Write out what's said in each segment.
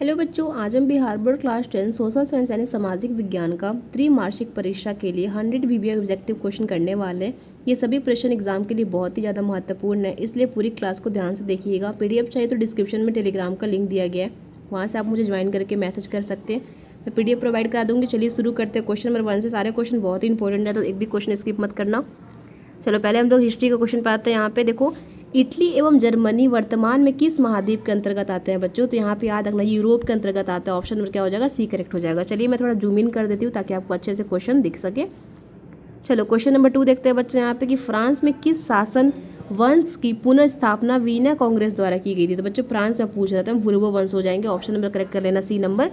Hello बच्चों, आज हम Bihar board class 10 social science यानी सामाजिक विज्ञान का त्रिमासिक परीक्षा के लिए 100 वीवीआई ऑब्जेक्टिव क्वेश्चन करने वाले हैं। ये सभी प्रश्न एग्जाम के लिए बहुत ही ज़्यादा महत्वपूर्ण है, इसलिए पूरी क्लास को ध्यान से देखिएगा। पीडीएफ चाहिए तो डिस्क्रिप्शन में टेलीग्राम का लिंक दिया गया है, वहाँ से आप मुझे ज्वाइन करके मैसेज कर सकते हैं, मैं पीडीएफ प्रोवाइड करा दूँगी। चलिए शुरू करते हैं। क्वेश्चन नंबर 1 से सारे क्वेश्चन बहुत ही इंपॉर्टेंट है, तो एक भी क्वेश्चन स्किप मत करना। चलो पहले हम लोग हिस्ट्री का क्वेश्चन पाते हैं। यहाँ पे देखो, इटली एवं जर्मनी वर्तमान में किस महाद्वीप के अंतर्गत आते हैं बच्चों? तो यहाँ पे याद रखना यूरोप के अंतर्गत आता है। ऑप्शन नंबर क्या हो जाएगा? सी करेक्ट हो जाएगा। चलिए मैं थोड़ा जूम इन कर देती हूँ ताकि आपको अच्छे से क्वेश्चन दिख सके। चलो क्वेश्चन नंबर 2 देखते हैं बच्चों यहाँ पे कि फ्रांस में किस शासन वंश की पुनः स्थापना वीना कांग्रेस द्वारा की गई थी? तो बच्चों फ्रांस में पूछ रहे थे हम, बुर्बो वंश हो जाएंगे। ऑप्शन नंबर करेक्ट कर लेना, सी नंबर।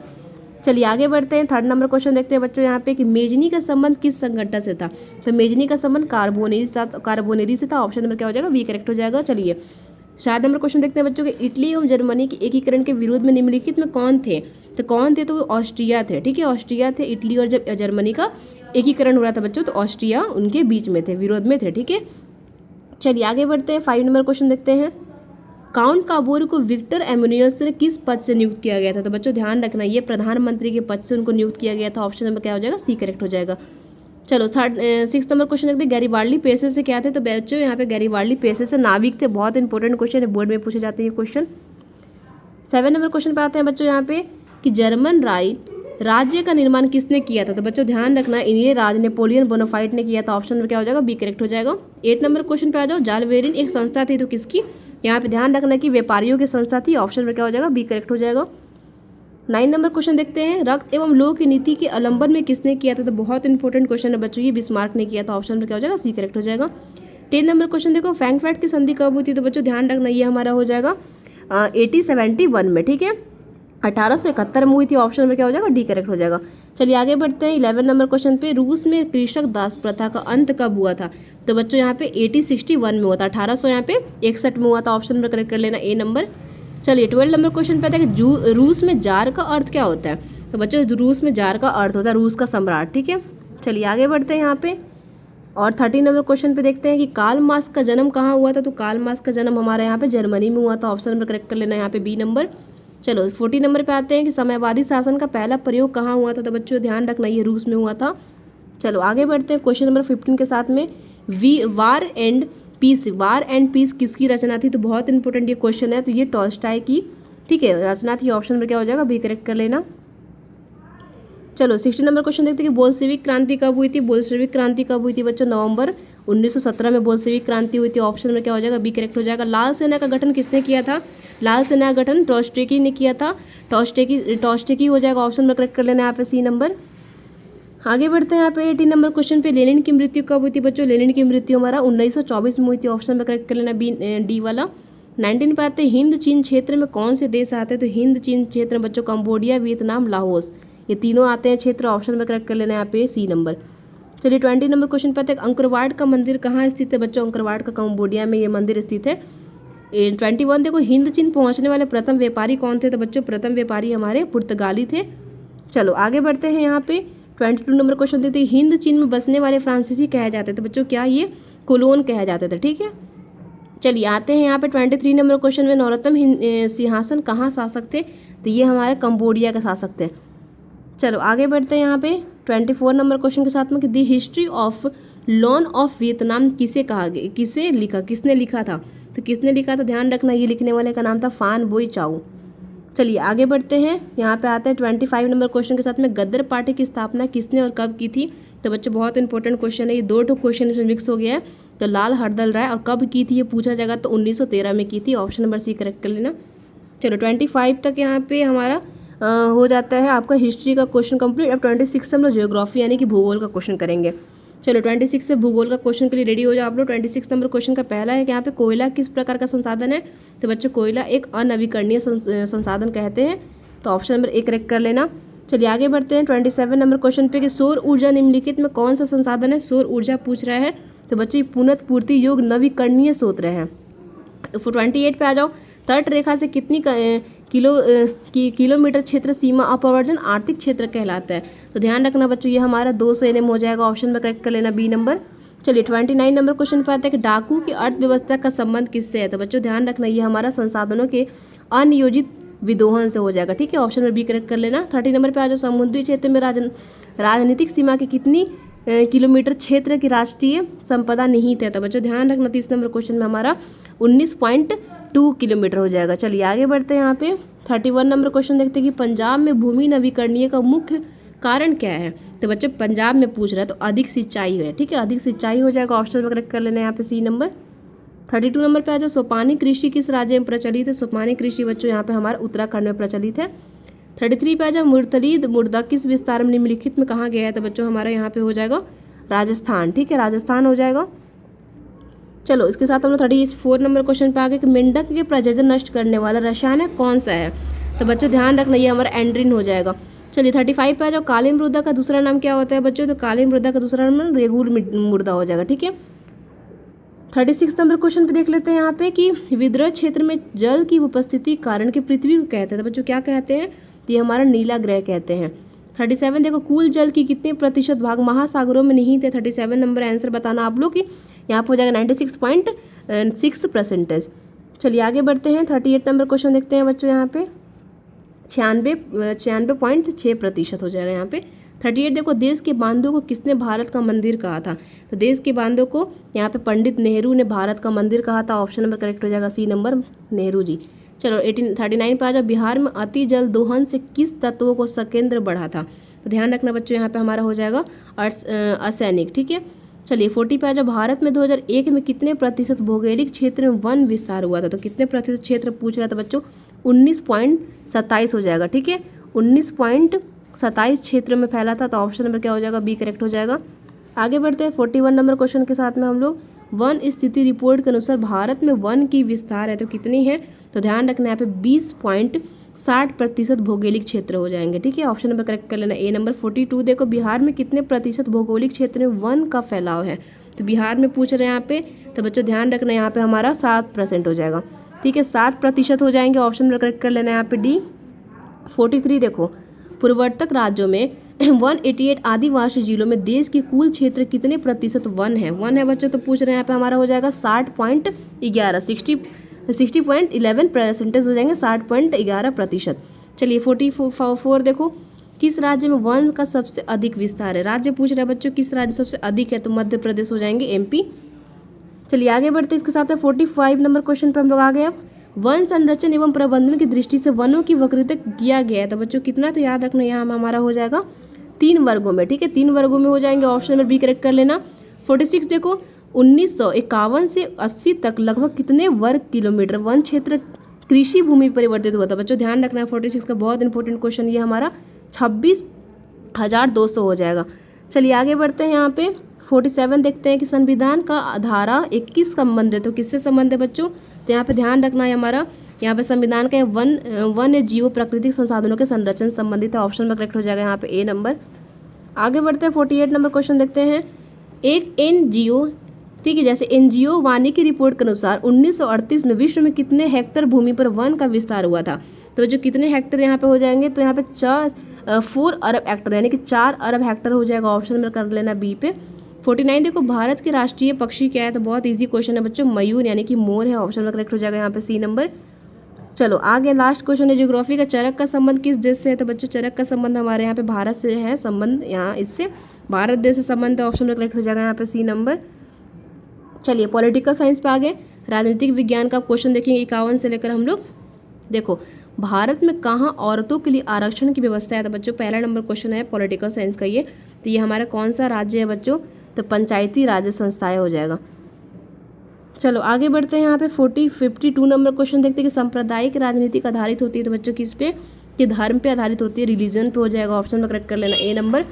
चलिए आगे बढ़ते हैं। 3rd नंबर क्वेश्चन देखते हैं बच्चों यहाँ पे कि मेजनी का संबंध किस संगठन से था? तो मेजनी का संबंध कार्बोनेरी से था। ऑप्शन नंबर क्या हो जाएगा? बी करेक्ट हो जाएगा। चलिए 4 नंबर क्वेश्चन देखते हैं बच्चों के, इटली एवं जर्मनी के एकीकरण के विरोध में निम्नलिखित में कौन थे? तो कौन थे? तो वो ऑस्ट्रिया थे। ठीक है, ऑस्ट्रिया थे। इटली और जब जर्मनी का एकीकरण हो रहा था बच्चों, तो ऑस्ट्रिया उनके बीच में थे, विरोध में थे। ठीक है, चलिए आगे बढ़ते हैं। 5 नंबर क्वेश्चन देखते हैं, काउंट काबोर को विक्टर एमुनियस ने किस पद से नियुक्त किया गया था? तो बच्चों ध्यान रखना, ये प्रधानमंत्री के पद से उनको नियुक्त किया गया था। ऑप्शन नंबर क्या हो जाएगा? सी करेक्ट हो जाएगा। चलो 6 नंबर क्वेश्चन देखते हैं, गैरीबाल्डी पेशे से क्या थे? तो बच्चों यहाँ पे गैरीबाल्डी पेशे से नाविक थे। बहुत इंपॉर्टेंट क्वेश्चन है, बोर्ड में पूछे जाते हैं ये क्वेश्चन। 7 नंबर क्वेश्चन पे आते हैं बच्चों यहाँ पे कि जर्मन राज्य का निर्माण किसने किया था? तो बच्चों ध्यान रखना, ये राज नेपोलियन बोनापार्ट ने किया था। ऑप्शन नंबर क्या हो जाएगा? बी करेक्ट हो जाएगा। 8 नंबर क्वेश्चन पे आ जाओ, जालवेरिन एक संस्था थी, तो किसकी? यहाँ पे ध्यान रखना कि व्यापारियों की संस्था थी। ऑप्शन नंबर क्या हो जाएगा? बी करेक्ट हो जाएगा। 9 नंबर क्वेश्चन देखते हैं, रक्त एवं लोह की नीति के अवलंबन में किसने किया था? तो बहुत इंपॉर्टेंट क्वेश्चन है बच्चों, ये बिस्मार्क ने किया था। ऑप्शन नंबर क्या हो जाएगा? सी करेक्ट हो जाएगा। 10 नंबर क्वेश्चन देखो, फ्रैंकफर्ट की संधि कब हुई थी? तो बच्चों ध्यान रखना, ये हमारा हो जाएगा 1871 में। ठीक है, 1871 में हुई थी। ऑप्शन नंबर क्या हो जाएगा? डी करेक्ट हो जाएगा। चलिए आगे बढ़ते हैं। 11 नंबर क्वेश्चन पे, रूस में कृषक दास प्रथा का अंत कब हुआ था? तो बच्चों यहाँ पे 1861 में हुआ था, 1800 यहाँ पे 61 में हुआ था। ऑप्शन नंबर करेक्ट कर लेना, ए नंबर। चलिए 12 नंबर क्वेश्चन पे आता है कि रूस में जार का अर्थ क्या होता है? तो बच्चों रूस में जार का अर्थ होता है रूस का सम्राट। ठीक है, चलिए आगे बढ़ते हैं यहाँ पे। और 13 नंबर क्वेश्चन पे देखते हैं कि कार्ल मार्क्स का जन्म कहाँ हुआ था? तो कार्ल मार्क्स का जन्म हमारे यहाँ पे जर्मनी में हुआ था। ऑप्शन नंबर करेक्ट कर लेना यहाँ पे, बी नंबर। चलो 14 नंबर पे आते हैं कि समयवादी शासन का पहला प्रयोग कहाँ हुआ था? तो बच्चों ध्यान रखना, ये रूस में हुआ था। चलो आगे बढ़ते हैं क्वेश्चन नंबर 15 के साथ में, वार एंड पीस किसकी रचना थी? तो बहुत इंपॉर्टेंट ये क्वेश्चन है, तो ये टॉल्स्टॉय की, ठीक है, रचना थी। ऑप्शन नंबर क्या हो जाएगा? बी करेक्ट कर लेना। चलो 16 नंबर क्वेश्चन देखते हैं कि बोल्शेविक क्रांति कब हुई थी? बोल्शेविक क्रांति कब हुई थी बच्चों? नवंबर 1917 में बोल्शेविक क्रांति हुई थी। ऑप्शन नंबर क्या हो जाएगा? बी करेक्ट हो जाएगा। लाल सेना का गठन किसने किया था? लाल सेना का गठन ट्रोट्स्की ने किया था। ट्रोट्स्की हो जाएगा। ऑप्शन नंबर करेक्ट कर लेना यहाँ पे, सी नंबर। आगे बढ़ते हैं यहाँ पे 18 नंबर क्वेश्चन पे, लेनिन की मृत्यु कब हुई थी बच्चों? लेनिन की मृत्यु हमारा 1924 में हुई थी। ऑप्शन नंबर करेक्ट कर लेना, बी डी वाला। 19 पे आते हैं, हिंद चीन क्षेत्र में कौन से देश आते हैं? तो हिंद चीन क्षेत्र में बच्चों कंबोडिया, वियतनाम, लाओस, ये तीनों आते हैं क्षेत्र। ऑप्शन नंबर करेक्ट कर लेना यहाँ पे, सी नंबर। चलिए 20 नंबर क्वेश्चन पे आते हैं, अंकरवाड का मंदिर कहाँ स्थित है बच्चों? अंकरवाड का कंबोडिया में ये मंदिर स्थित है। 21 देखो, हिंद चीन पहुँचने वाले प्रथम व्यापारी कौन थे? तो बच्चों प्रथम व्यापारी हमारे पुर्तगाली थे। चलो आगे बढ़ते हैं यहाँ पे 22 नंबर क्वेश्चन देते हैं, हिंद चीन में बसने वाले फ्रांसीसी कहे जाते थे बच्चों, क्या ये कोलोन कहे जाते थे? ठीक है, चलिए आते हैं यहाँ पे 23 नंबर क्वेश्चन में, नौरत्न सिंहासन कहाँ शासक थे? तो ये हमारे कंबोडिया का शासक थे। चलो आगे बढ़ते हैं यहाँ पे 24 नंबर क्वेश्चन के साथ में, कि दी हिस्ट्री ऑफ लॉन ऑफ वियतनाम किसे कहा गया, किसने लिखा था? तो किसने लिखा था? ध्यान रखना, ये लिखने वाले का नाम था फान बोई चाऊ। चलिए आगे बढ़ते हैं, यहाँ पे आते हैं 25 नंबर क्वेश्चन के साथ में, गदर पार्टी की स्थापना किसने और कब की थी? तो बच्चों बहुत इंपॉर्टेंट क्वेश्चन है, ये 2 क्वेश्चन इसमें मिक्स हो गया है। तो लाल हरदल राय, और कब की थी ये पूछा जाएगा, तो 1913 में की थी। ऑप्शन नंबर सी करेक्ट कर लेना। चलो 25 तक यहाँ पे हमारा हो जाता है आपका हिस्ट्री का क्वेश्चन कंप्लीट। अब 26 से हम लोग ज्योग्राफी यानी कि भूगोल का क्वेश्चन करेंगे। चलो 26 से भूगोल का क्वेश्चन के लिए रेडी हो जाओ आप लोग। 26 नंबर क्वेश्चन का पहला है कि यहाँ पे कोयला किस प्रकार का संसाधन है? तो बच्चों कोयला एक अनवीकरणीय संसाधन कहते हैं। तो ऑप्शन नंबर ए करेक्ट कर लेना। चलिए आगे बढ़ते हैं 27 नंबर क्वेश्चन पे, कि सौर ऊर्जा निम्नलिखित में कौन सा संसाधन है? सौर ऊर्जा पूछ रहा है, तो बच्चों पुनः पूर्ति योग नवीकरणीय स्रोत है। 28 पे आ जाओ, तट रेखा से कितनी किलोमीटर क्षेत्र सीमा अपवर्जन आर्थिक क्षेत्र कहलाता है? तो ध्यान रखना बच्चों, ये हमारा 200 NM हो जाएगा। ऑप्शन में करेक्ट कर लेना, बी नंबर। चलिए 29 नंबर क्वेश्चन पे आता है कि डाकू की अर्थव्यवस्था का संबंध किससे है? तो बच्चों ध्यान रखना, ये हमारा संसाधनों के अनियोजित विदोहन से हो जाएगा। ठीक है, ऑप्शन नंबर बी करेक्ट कर लेना। 30 नंबर पे आ जाओ, समुद्री क्षेत्र में राजनीतिक सीमा की कितनी किलोमीटर क्षेत्र की राष्ट्रीय संपदा निहित है? तो बच्चों ध्यान रखना 30 नंबर क्वेश्चन में हमारा 19.2 किलोमीटर हो जाएगा। चलिए आगे बढ़ते हैं। यहाँ पे 31 नंबर क्वेश्चन देखते हैं कि पंजाब में भूमि नवीकरणीय का मुख्य कारण क्या है? तो बच्चों पंजाब में पूछ रहा है तो अधिक सिंचाई है। ठीक है, अधिक सिंचाई हो जाएगा, ऑप्शन में करेक्ट कर लेना यहाँ पे सी नंबर। 32 नंबर पे आ जाओ, सोपानी कृषि किस राज्य में प्रचलित है? सोपानी कृषि बच्चों यहाँ पे हमारा उत्तराखंड में प्रचलित है। 33 पे आ जाओ, मुर्तलीद मुर्दा किस विस्तार में निम्नलिखित में कहा गया है? तो बच्चों हमारा यहाँ पे हो जाएगा राजस्थान। ठीक है, राजस्थान हो जाएगा। चलो इसके साथ हम लोग 34 नंबर क्वेश्चन पे आ गए कि मेंढक के प्रजनन नष्ट करने वाला रसायन कौन सा है? तो बच्चों ध्यान रखना ये हमारा एंड्रिन हो जाएगा। चलिए 35 पे आ जाओ, काली मृदा का दूसरा नाम क्या होता है बच्चों? तो काली मृदा का दूसरा नाम रेगुल मृदा हो जाएगा। ठीक है, 36 नंबर क्वेश्चन पे देख लेते हैं यहाँ पे कि विद्रह क्षेत्र में जल की उपस्थिति कारण कि पृथ्वी को कहते हैं? तो बच्चों क्या कहते हैं? तो ये हमारा नीला ग्रह कहते हैं। 37 देखो, कुल जल की कितने प्रतिशत भाग महासागरों में निहित है? 37 नंबर आंसर बताना आप लोग कि यहाँ पर हो जाएगा 96.6%। चलिए आगे बढ़ते हैं। 38 नंबर क्वेश्चन देखते हैं बच्चों, यहाँ पे 96.6% हो जाएगा यहाँ पे। 38 देखो, देश के बांधों को किसने भारत का मंदिर कहा था? तो देश के बांधों को यहाँ पे पंडित नेहरू ने भारत का मंदिर कहा था, ऑप्शन नंबर करेक्ट हो जाएगा सी नंबर, नेहरू जी। चलो 39 पे आ जाओ, बिहार में अति जल दोहन से किस तत्वों को सकेंद्र बढ़ा था? तो ध्यान रखना बच्चों यहाँ पे हमारा हो जाएगा आर्सेनिक। ठीक है, चलिए 40 पे आ जाओ, भारत में 2001 में कितने प्रतिशत भौगोलिक क्षेत्र में वन विस्तार हुआ था? तो कितने प्रतिशत क्षेत्र पूछ रहा था बच्चों? 19.27 हो जाएगा। ठीक है, 19.27 क्षेत्र में फैला था, तो ऑप्शन नंबर क्या हो जाएगा? बी करेक्ट हो जाएगा। आगे बढ़ते हैं 41 नंबर क्वेश्चन के साथ में हम लोग वन स्थिति रिपोर्ट के अनुसार भारत में वन की विस्तार है तो कितनी है? तो ध्यान रखना यहाँ पे 20.60% भौगोलिक क्षेत्र हो जाएंगे। ठीक है, ऑप्शन नंबर करेक्ट कर लेना ए नंबर। 42 देखो, बिहार में कितने प्रतिशत भौगोलिक क्षेत्र में वन का फैलाव है? तो बिहार में पूछ रहे हैं यहाँ पे, तो बच्चों ध्यान रखना यहाँ पे हमारा 7% हो जाएगा। ठीक है, 7% हो जाएंगे, ऑप्शन नंबर करेक्ट कर लेना यहाँ पे डी। 43 देखो, पूर्वोत्तर राज्यों में 188 आदिवासी जिलों में देश के कुल क्षेत्र कितने प्रतिशत वन है? वन है बच्चों, तो पूछ रहे हैं यहाँ पे हमारा हो जाएगा 60.11 60.11% हो जाएंगे, 60.11%। चलिए 44 देखो, किस राज्य में वन का सबसे अधिक विस्तार है? राज्य पूछ रहे हैं बच्चों, किस राज्य सबसे अधिक है? तो मध्य प्रदेश हो जाएंगे, एमपी। चलिए आगे बढ़ते इसके साथ 45 नंबर क्वेश्चन पे हम लोग आ गए। अब वन संरक्षण एवं प्रबंधन की दृष्टि से वनों की वर्गीकृत किया गया है, तो बच्चों कितना? तो याद रखना यहाँ हमारा हो जाएगा 3 वर्गों में। ठीक है, 3 वर्गों में हो जाएंगे, ऑप्शन नंबर बी करेक्ट कर लेना। 46 देखो, 1951 से 80 तक लगभग कितने वर्ग किलोमीटर वन क्षेत्र कृषि भूमि परिवर्तित हुआ था? बच्चों ध्यान रखना है 46 का बहुत इंपॉर्टेंट क्वेश्चन, ये हमारा 26,200 हो जाएगा। चलिए आगे बढ़ते हैं। यहाँ पे 47 देखते हैं कि संविधान का धारा 21 संबंध है, तो किससे संबंध है बच्चों? तो यहाँ पे ध्यान रखना है हमारा, यहाँ पे संविधान का वन जीव प्राकृतिक संसाधनों के संरक्षण संबंधित है, ऑप्शन में करेक्ट हो जाएगा यहाँ पे ए नंबर। आगे बढ़ते हैं 48 नंबर क्वेश्चन देखते हैं। एक एनजीओ, ठीक है, जैसे एनजीओ वानी की रिपोर्ट के अनुसार 1938 में विश्व में कितने हेक्टेयर भूमि पर वन का विस्तार हुआ था? तो जो कितने हेक्टेयर यहाँ पे हो जाएंगे? तो यहाँ पे 4 अरब हेक्टेयर यानी कि 4 अरब हेक्टेयर हो जाएगा, ऑप्शन में कर लेना बी पे। 49 देखो, भारत के राष्ट्रीय पक्षी क्या है? तो बहुत इजी क्वेश्चन है बच्चों, मयूर यानी कि मोर है, ऑप्शन में करेक्ट हो जाएगा यहाँ पे सी नंबर। चलो आगे लास्ट क्वेश्चन है, ज्योग्राफी का चरक का संबंध किस देश से है? तो बच्चों चरक का संबंध हमारे यहाँ पे भारत से है संबंध, यहाँ इससे भारत देश से संबंध है, ऑप्शन में करेक्ट हो जाएगा यहाँ पे सी नंबर। चलिए पॉलिटिकल साइंस पे आगे राजनीतिक विज्ञान का क्वेश्चन देखेंगे 51 से लेकर हम लोग। देखो, भारत में कहाँ औरतों के लिए आरक्षण की व्यवस्था है? तो बच्चों पहला नंबर क्वेश्चन है पॉलिटिकल साइंस का ये, तो ये हमारा कौन सा राज्य है बच्चों? तो पंचायती राज संस्थाएं हो जाएगा। चलो आगे बढ़ते हैं। यहाँ पे 52 नंबर क्वेश्चन देखते हैं कि सांप्रदायिक राजनीति आधारित होती है, तो बच्चों किस पे? कि धर्म पे आधारित होती है, रिलीजन पे हो जाएगा, ऑप्शन में करेक्ट कर लेना ए नंबर।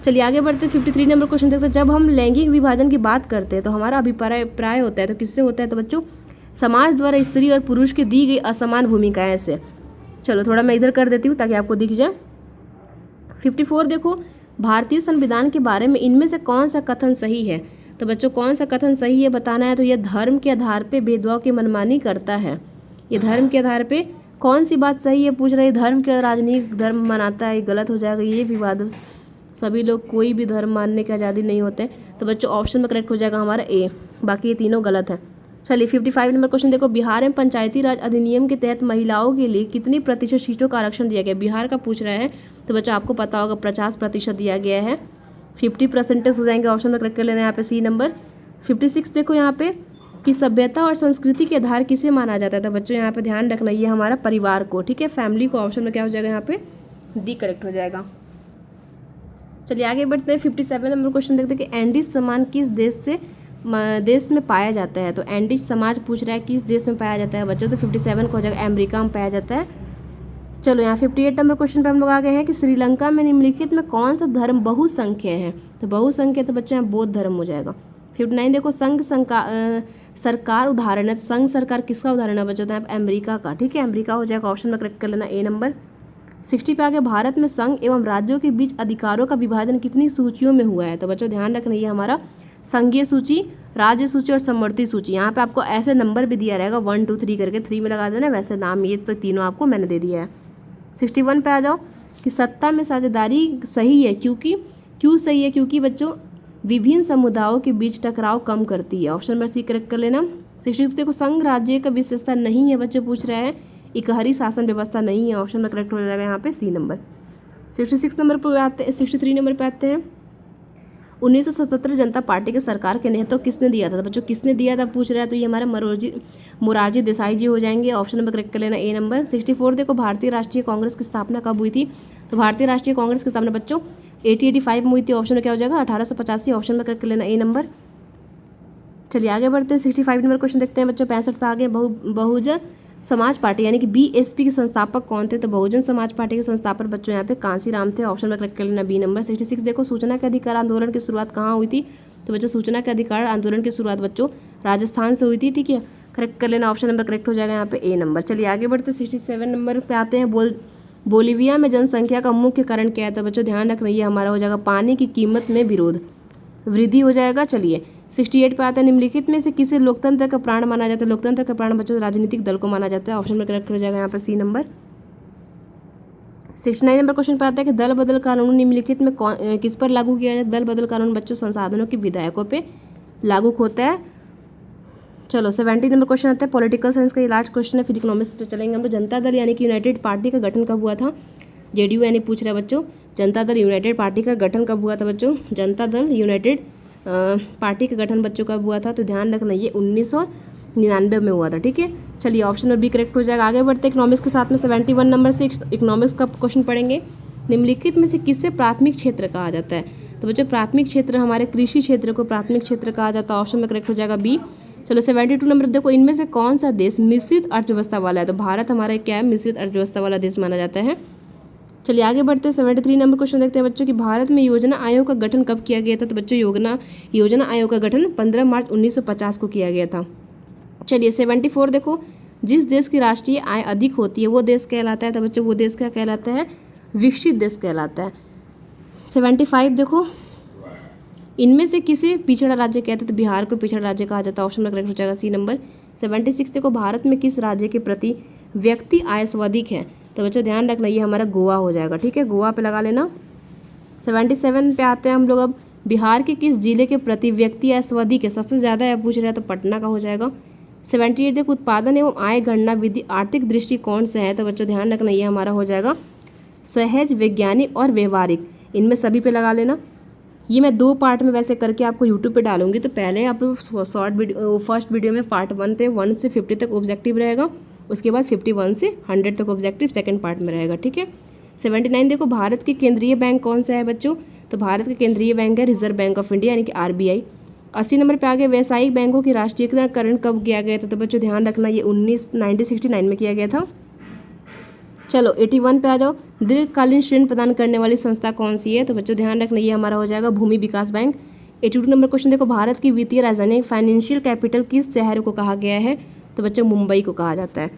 चलिए आगे बढ़ते हैं 53 नंबर क्वेश्चन देखते हैं। जब हम लैंगिक विभाजन की बात करते हैं तो हमारा अभिप्राय होता है, तो किससे होता है? तो बच्चों समाज द्वारा स्त्री और पुरुष की दी गई असमान भूमिकाएं से। चलो थोड़ा मैं इधर कर देती हूँ ताकि आपको दिख जाए। 54 देखो, भारतीय संविधान के बारे में इनमें से कौन सा कथन सही है? तो बच्चों कौन सा कथन सही है बताना है। तो यह धर्म के आधार पे भेदभाव की मनमानी करता है। ये धर्म के आधार पे कौन सी बात सही है पूछ रहे हैं। धर्म के राजनीतिक धर्म मनाता है, गलत हो जाएगा ये विवाद। सभी लोग कोई भी धर्म मानने की आज़ादी नहीं होते, तो बच्चों ऑप्शन में करेक्ट हो जाएगा हमारा ए, बाकी ये तीनों गलत है। चलिए 55 नंबर क्वेश्चन देखो, बिहार में पंचायती राज अधिनियम के तहत महिलाओं के लिए कितनी प्रतिशत सीटों का आरक्षण दिया गया? बिहार का पूछ रहा है, तो बच्चों आपको पता होगा 50% दिया गया है। 50% हो जाएंगे, ऑप्शन में करेक्ट कर लेना है यहाँ पे सी नंबर। 56 देखो यहाँ पे कि सभ्यता और संस्कृति के आधार किसे माना जाता है? तो बच्चों यहाँ पे ध्यान रखना, ये हमारा परिवार को, ठीक है, फैमिली को। ऑप्शन में क्या हो जाएगा यहाँ पे? डी करेक्ट हो जाएगा। चलिए आगे बढ़ते हैं। 57 नंबर क्वेश्चन देखते हैं कि एंडीज समान किस देश में पाया जाता है? तो एंडीज समाज पूछ रहा है किस देश में पाया जाता है बच्चों? तो 57 को हो जाएगा अमेरिका में पाया जाता है। चलो यहाँ 58 नंबर क्वेश्चन पर हम लोग आ गए हैं कि श्रीलंका में निम्नलिखित में कौन सा धर्म बहुसंख्य है? तो बहुसंख्य तो बच्चों यहाँ बौद्ध धर्म हो जाएगा। 59 देखो संघ सरकार उदाहरण है। संघ सरकार किसका उदाहरण है बच्चों? तो अमेरिका का, ठीक है, अमेरिका हो जाएगा। ऑप्शन में करेक्ट कर लेना ए नंबर। 60 पे आगे भारत में संघ एवं राज्यों के बीच अधिकारों का विभाजन कितनी सूचियों में हुआ है? तो बच्चों ध्यान रखना, ये हमारा संघीय सूची, राज्य सूची और समवर्ती सूची। यहाँ पे आपको ऐसे नंबर भी दिया रहेगा 1 2 3 करके, 3 में लगा देना, वैसे नाम ये तो तीनों आपको मैंने दे दिया है। 61 पे आ जाओ कि सत्ता में साझेदारी सही है क्यों सही है? क्योंकि बच्चों विभिन्न समुदायों के बीच टकराव कम करती है। ऑप्शन नंबर सी करेक्ट कर लेना। 62 को संघ राज्य का विशेषता नहीं है बच्चों पूछ रहा है, इकहरी शासन व्यवस्था नहीं है। ऑप्शन में करेक्ट हो जाएगा यहाँ पे सी नंबर। 66 नंबर पर आते हैं, 63 नंबर पे आते हैं। 1977 जनता पार्टी के सरकार के नेतृत्व किसने दिया था? बच्चों किसने दिया था पूछ रहा है, तो ये हमारे मोरारजी देसाई जी हो जाएंगे। ऑप्शन नंबर करेक्ट कर लेना ए नंबर। 64 देखो भारतीय राष्ट्रीय कांग्रेस की स्थापना कब हुई थी? तो भारतीय राष्ट्रीय कांग्रेस की स्थापना बच्चों 1885 में हुई थी। ऑप्शन में क्या हो जाएगा? 1885। ऑप्शन में करेक्ट कर लेना ए नंबर। चलिए आगे बढ़ते हैं। 65 नंबर क्वेश्चन देखते हैं बच्चों। 65 पे आगे बहुजन समाज पार्टी यानी कि बीएसपी के संस्थापक कौन थे? तो बहुजन समाज पार्टी के संस्थापक बच्चों यहाँ पे कांसीराम थे। ऑप्शन में करेक्ट कर लेना बी नंबर। 66 देखो सूचना के अधिकार आंदोलन की शुरुआत कहाँ हुई थी? तो बच्चों सूचना के अधिकार आंदोलन की शुरुआत बच्चों राजस्थान से हुई थी, ठीक है, करेक्ट कर लेना। ऑप्शन नंबर करेक्ट हो जाएगा यहाँ पे ए नंबर। चलिए आगे बढ़ते 67 नंबर पे आते हैं। बोलीविया में जनसंख्या का मुख्य कारण क्या है? तो बच्चों ध्यान रखना, ये हमारा हो जाएगा पानी की कीमत में वृद्धि हो जाएगा। चलिए 68 पे आता है निम्नलिखित में से किसे लोकतंत्र का प्राण माना जाता है? लोकतंत्र का प्राण बच्चों राजनीतिक दल को माना जाता है। ऑप्शन में करेक्ट हो जाएगा यहाँ पर सी नंबर। 69 नंबर क्वेश्चन पे आता है कि दल बदल कानून निम्नलिखित में किस पर लागू किया जाए? दल बदल कानून बच्चों संसाधनों के विधायकों पे लागू होता है। चलो 70 नंबर क्वेश्चन आता है पॉलिटिकल साइंस का, ये लास्ट क्वेश्चन है, फिर इकोनॉमिक्स पे चलेंगे हम लोग। जनता दल यानी कि यूनाइटेड पार्टी का गठन कब हुआ था? जेडीयू यानी पूछ रहा है बच्चों, जनता दल यूनाइटेड पार्टी का गठन कब हुआ था बच्चों? जनता दल यूनाइटेड पार्टी का गठन बच्चों कब हुआ था? तो ध्यान रखना, ये 1999 में हुआ था, ठीक है। चलिए ऑप्शन में बी करेक्ट हो जाएगा। आगे बढ़ते इकोनॉमिक्स के साथ में 71 नंबर से इकोनॉमिक्स का क्वेश्चन पढ़ेंगे। निम्नलिखित में से किससे प्राथमिक क्षेत्र कहा जाता है? तो बच्चों प्राथमिक क्षेत्र हमारे कृषि क्षेत्र को प्राथमिक क्षेत्र कहा जाता है। ऑप्शन में करेक्ट हो जाएगा बी। चलो 72 नंबर देखो, इनमें से कौन सा देश मिश्रित अर्थव्यवस्था वाला है? तो भारत हमारा क्या है? मिश्रित अर्थव्यवस्था वाला देश माना जाता है। चलिए आगे बढ़ते हैं। 73 नंबर क्वेश्चन देखते हैं बच्चों कि भारत में योजना आयोग का गठन कब किया गया था? तो बच्चों योजना आयोग का गठन 15 मार्च 1950 को किया गया था। चलिए 74 देखो, जिस देश की राष्ट्रीय आय अधिक होती है वो देश कहलाता है। तो बच्चों वो देश क्या कहलाता है? विकसित देश कहलाता है। 75 देखो, इनमें से किसे पिछड़ा राज्य कहते हैं? तो बिहार को पिछड़ा राज्य कहा जाता है। ऑप्शन में करेक्ट हो जाएगा सी नंबर। 76 देखो, भारत में किस राज्य के प्रति व्यक्ति आय सर्वाधिक है? तो बच्चों ध्यान रखना, ये हमारा गोवा हो जाएगा, ठीक है, गोवा पे लगा लेना। 77 पे आते हैं हम लोग अब, बिहार के किस जिले के प्रति व्यक्ति आय सर्वाधिक है? सबसे ज़्यादा है पूछ रहा है, तो पटना का हो जाएगा। 78 देखो, उत्पादन एवं आय गणना विधि आर्थिक दृष्टिकोण से है। तो बच्चों ध्यान रखना, ये हमारा हो जाएगा सहज, वैज्ञानिक और व्यवहारिक, इनमें सभी पे लगा लेना। ये मैं 2 पार्ट में वैसे करके आपको यूट्यूब पे डालूंगी, तो पहले आप फर्स्ट वीडियो में पार्ट 1 पे 1 से 50 तक ऑब्जेक्टिव रहेगा, उसके बाद 51 से 100 तक ऑब्जेक्टिव सेकंड पार्ट में रहेगा, ठीक है। 79 देखो, भारत के केंद्रीय बैंक कौन सा है बच्चों? तो भारत के केंद्रीय बैंक है रिजर्व बैंक ऑफ इंडिया यानी कि RBI। 80 नंबर पे आगे, व्यावसायिक बैंकों की राष्ट्रीयकरण कब किया गया था? तो बच्चों ध्यान रखना, ये 1969 में किया गया था। चलो 81 पे आ जाओ, दीर्घकालीन ऋण प्रदान करने वाली संस्था कौन सी है? तो बच्चों ध्यान रखना, ये हमारा हो जाएगा भूमि विकास बैंक। 82 नंबर क्वेश्चन देखो, भारत की वित्तीय राजधानी फाइनेंशियल कैपिटल किस शहर को कहा गया है? तो बच्चों मुंबई को कहा जाता है।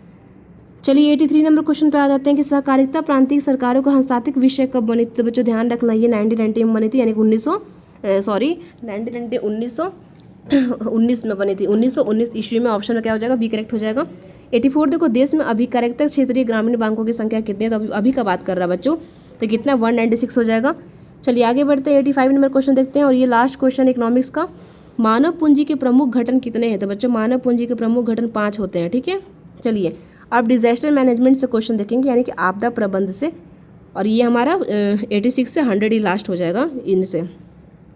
चलिए 83 नंबर क्वेश्चन पे आ जाते हैं कि सहकारिता प्रांतीय सरकारों का हस्ताक्षरित विषय कब बनी थी? तो बच्चों ध्यान रखना, ये 1990 में बनी थी, यानी कि 1919 में बनी थी, 1919 ईस्वी में। ऑप्शन में क्या हो जाएगा? बी करेक्ट हो जाएगा। 84 देखो, देश में अभिकर्ता क्षेत्रीय ग्रामीण बैंकों की संख्या कितनी है? तो अभी का बात कर रहा है बच्चों, तो कितना 196 हो जाएगा। चलिए आगे बढ़ते हैं। 85 नंबर क्वेश्चन देखते हैं, और ये लास्ट क्वेश्चन इकोनॉमिक्स का, मानव पूंजी के प्रमुख घटन कितने हैं? तो बच्चों मानव पूंजी के प्रमुख घटन 5 होते हैं, ठीक है। चलिए अब डिजास्टर मैनेजमेंट से क्वेश्चन देखेंगे, यानी कि आपदा प्रबंध से, और ये हमारा 86 से 100 ही लास्ट हो जाएगा इनसे।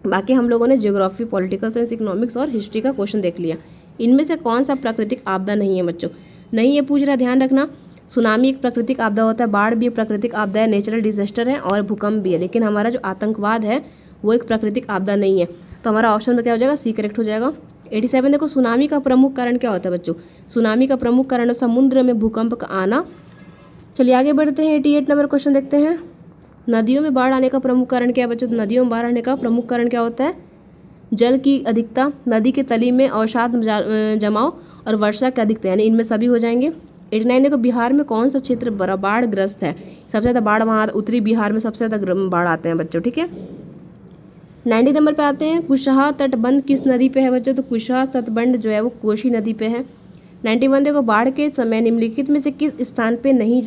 बाकी हम लोगों ने ज्योग्राफी, पॉलिटिकल साइंस, इकोनॉमिक्स और हिस्ट्री का क्वेश्चन देख लिया। इनमें से कौन सा प्राकृतिक आपदा नहीं है बच्चों? नहीं है पूछ रहा, ध्यान रखना। सुनामी एक प्राकृतिक आपदा होता है, बाढ़ भी एक प्राकृतिक आपदा है, नेचुरल डिजास्टर है, और भूकंप भी है। लेकिन हमारा जो आतंकवाद है वो एक प्राकृतिक आपदा नहीं है। तो हमारा ऑप्शन में क्या हो जाएगा? सी करेक्ट हो जाएगा। 87 देखो, सुनामी का प्रमुख कारण क्या होता है बच्चों? सुनामी का प्रमुख कारण है समुद्र में भूकंप का आना। चलिए आगे बढ़ते हैं, 88 नंबर क्वेश्चन देखते हैं। नदियों में बाढ़ आने का प्रमुख कारण क्या है बच्चों? तो नदियों में बाढ़ आने का प्रमुख कारण क्या होता है? जल की अधिकता, नदी के तली में अवसाद जमाव, और वर्षा की अधिकता, यानी इनमें सभी हो जाएंगे। 89 देखो, बिहार में कौन सा क्षेत्र बाढ़ ग्रस्त है? सबसे ज़्यादा बाढ़ वहाँ उत्तरी बिहार में सबसे ज़्यादा बाढ़ आते हैं बच्चों, ठीक है। 90 नंबर पे आते हैं, कुशहा तटबंध किस नदी पे है बच्चों? तो कुशहा तटबंध जो है वो कोसी नदी पे है। 91 देखो, बाढ़ के समय निम्नलिखित में से किस स्थान पे नहीं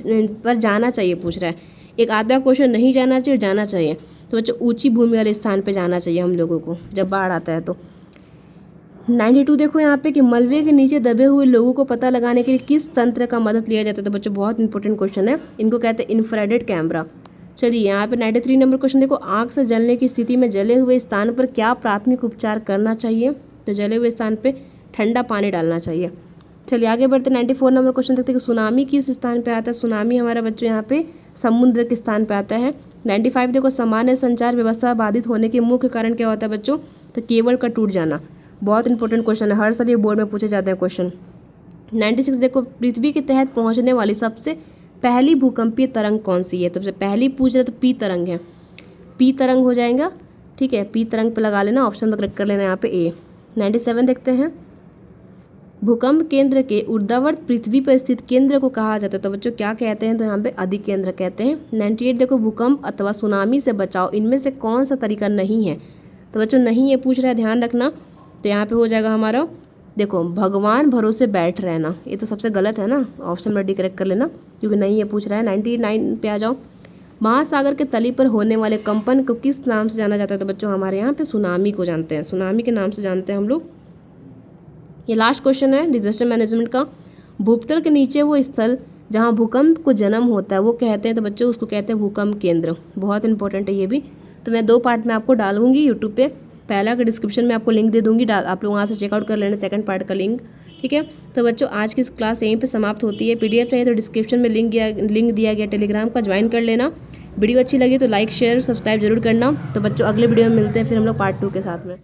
पर जाना चाहिए पूछ रहा है। एक आधा क्वेश्चन नहीं जाना चाहिए और जाना चाहिए। तो बच्चों ऊंची भूमि वाले स्थान पे जाना चाहिए हम लोगों को जब बाढ़ आता है तो। 92 देखो यहाँ पे कि मलबे के नीचे दबे हुए लोगों को पता लगाने के लिए किस तंत्र का मदद लिया जाता है? तो बच्चों बहुत इंपॉर्टेंट क्वेश्चन है, इनको कहते हैं इंफ्रारेड कैमरा। चलिए यहाँ पे 93 नंबर क्वेश्चन देखो, आग से जलने की स्थिति में जले हुए स्थान पर क्या प्राथमिक उपचार करना चाहिए? तो जले हुए स्थान पे ठंडा पानी डालना चाहिए। चलिए आगे बढ़ते 94 नंबर क्वेश्चन देखते हैं कि सुनामी किस स्थान पे आता है? सुनामी हमारा बच्चों यहाँ पे समुद्र के स्थान पे आता है। 95 देखो, सामान्य संचार व्यवस्था बाधित होने के मुख्य कारण क्या होता है बच्चों? तो केबल का टूट जाना। बहुत इंपॉर्टेंट क्वेश्चन है, हर साल ये बोर्ड में पूछे जाते हैं क्वेश्चन। 96 देखो, पृथ्वी के तहत पहुंचने वाली सबसे पहली भूकंपीय तरंग कौन सी है? तो सबसे पहली पूछ रहे तो पी तरंग है, पी तरंग हो जाएगा, ठीक है। पी तरंग पे लगा लेना, ऑप्शन में क्लिक कर लेना यहाँ पे ए। 97 देखते हैं, भूकंप केंद्र के ऊर्ध्वाधर पृथ्वी पर स्थित केंद्र को कहा जाता है? तो बच्चों क्या कहते हैं? तो यहाँ पे अधिकेंद्र कहते हैं। 98 देखो, भूकंप अथवा सुनामी से बचाव इनमें से कौन सा तरीका नहीं है? तो बच्चों नहीं है पूछ रहा है, ध्यान रखना। तो यहाँ पे हो जाएगा हमारा, देखो भगवान भरोसे बैठ रहना, ये तो सबसे गलत है ना, ऑप्शन में डी करेक्ट कर लेना क्योंकि नहीं है पूछ रहा है। 99 पे आ जाओ, महासागर के तली पर होने वाले कंपन को किस नाम से जाना जाता है? तो बच्चों हमारे यहाँ पे सुनामी को जानते हैं, सुनामी के नाम से जानते हैं हम लोग। ये लास्ट क्वेश्चन है डिजास्टर मैनेजमेंट का, भूतल के नीचे वो स्थल जहाँ भूकंप को जन्म होता है वो कहते हैं? तो बच्चों उसको कहते हैं भूकंप केंद्र। बहुत इंपॉर्टेंट है ये भी। तो मैं 2 पार्ट में आपको डालूंगी यूट्यूब पे, पहला का डिस्क्रिप्शन में आपको लिंक दे दूंगी, आप लोग वहाँ से चेकआउट कर लेना सेकंड पार्ट का लिंक, ठीक है। तो बच्चों आज की इस क्लास यहीं पे समाप्त होती है। पीडीएफ चाहिए तो डिस्क्रिप्शन में लिंक दिया गया टेलीग्राम का, ज्वाइन कर लेना। वीडियो अच्छी लगी तो लाइक शेयर सब्सक्राइब जरूर करना। तो बच्चों अगले वीडियो में मिलते हैं फिर हम लोग पार्ट 2 के साथ में।